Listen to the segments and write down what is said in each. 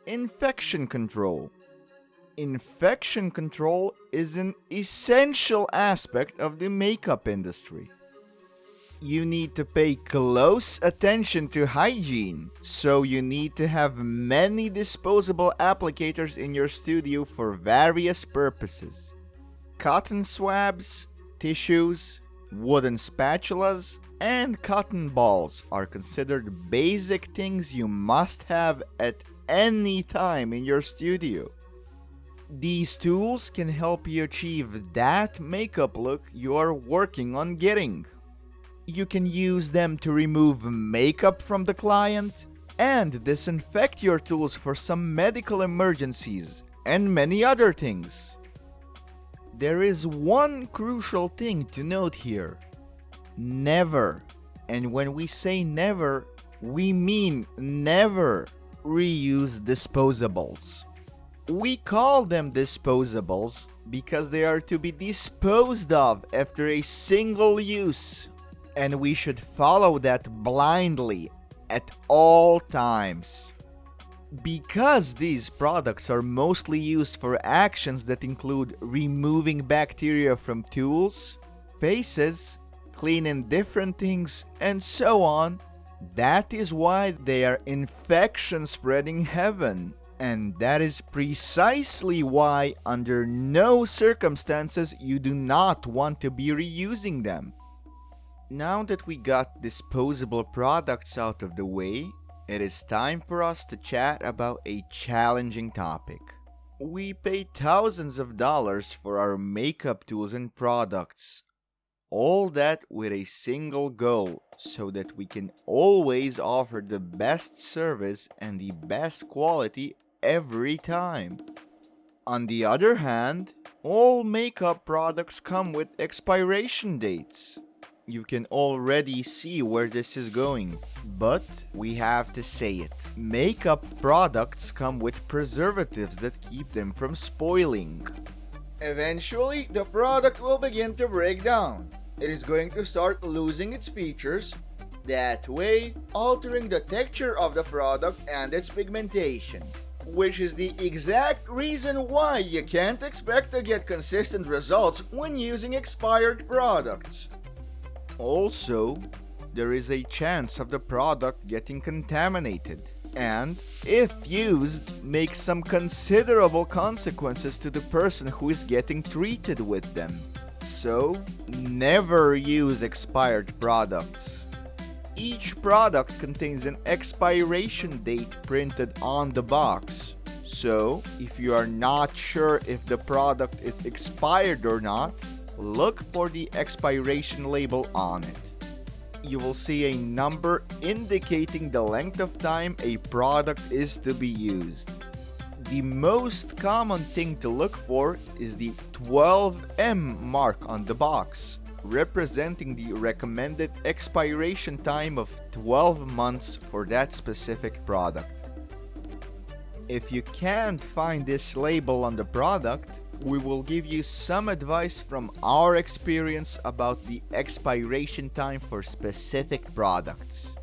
infection control. Infection control is an essential aspect of the makeup industry. You need to pay close attention to hygiene, so you need to have many disposable applicators in your studio for various purposes. Cotton swabs, tissues, wooden spatulas, and cotton balls are considered basic things you must have at any time in your studio. These tools can help you achieve that makeup look you are working on getting. You can use them to remove makeup from the client and disinfect your tools for some medical emergencies and many other things. There is one crucial thing to note here. Never, and when we say never, we mean never reuse disposables. We call them disposables because they are to be disposed of after a single use, and we should follow that blindly at all times. Because these products are mostly used for actions that include removing bacteria from tools, faces, cleaning different things, and so on, that is why they are infection spreading heaven. And that is precisely why, under no circumstances, you do not want to be reusing them. Now that we got disposable products out of the way, it is time for us to chat about a challenging topic. We pay thousands of dollars for our makeup tools and products. All that with a single goal, so that we can always offer the best service and the best quality every time. On the other hand, all makeup products come with expiration dates. You can already see where this is going, but we have to say it. Makeup products come with preservatives that keep them from spoiling. Eventually, the product will begin to break down. It is going to start losing its features, that way altering the texture of the product and its pigmentation, which is the exact reason why you can't expect to get consistent results when using expired products. Also, there is a chance of the product getting contaminated, and, if used, make some considerable consequences to the person who is getting treated with them. So, never use expired products. Each product contains an expiration date printed on the box. So, if you are not sure if the product is expired or not, look for the expiration label on it. You will see a number indicating the length of time a product is to be used. The most common thing to look for is the 12M mark on the box, representing the recommended expiration time of 12 months for that specific product. If you can't find this label on the product, we will give you some advice from our experience about the expiration time for specific products.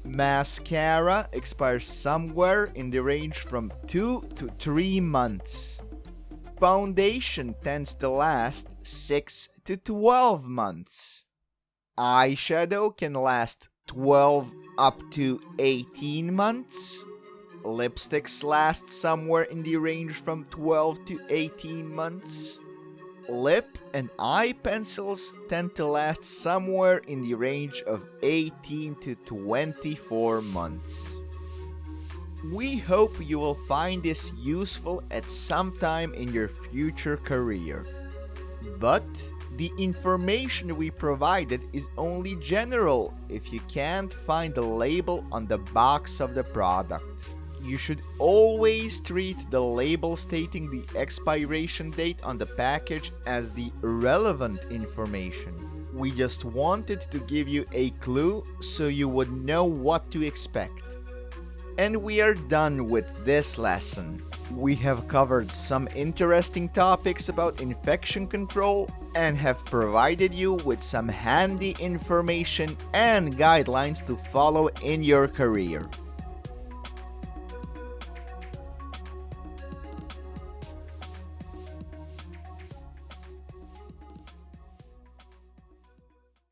Mascara expires somewhere in the range from 2 to 3 months. Foundation tends to last 6 to 12 months. Eyeshadow can last 12 up to 18 months. Lipsticks last somewhere in the range from 12 to 18 months. Lip and eye pencils tend to last somewhere in the range of 18 to 24 months. We hope you will find this useful at some time in your future career. But the information we provided is only general if you can't find the label on the box of the product. You should always treat the label stating the expiration date on the package as the relevant information. We just wanted to give you a clue so you would know what to expect. And we are done with this lesson. We have covered some interesting topics about infection control and have provided you with some handy information and guidelines to follow in your career.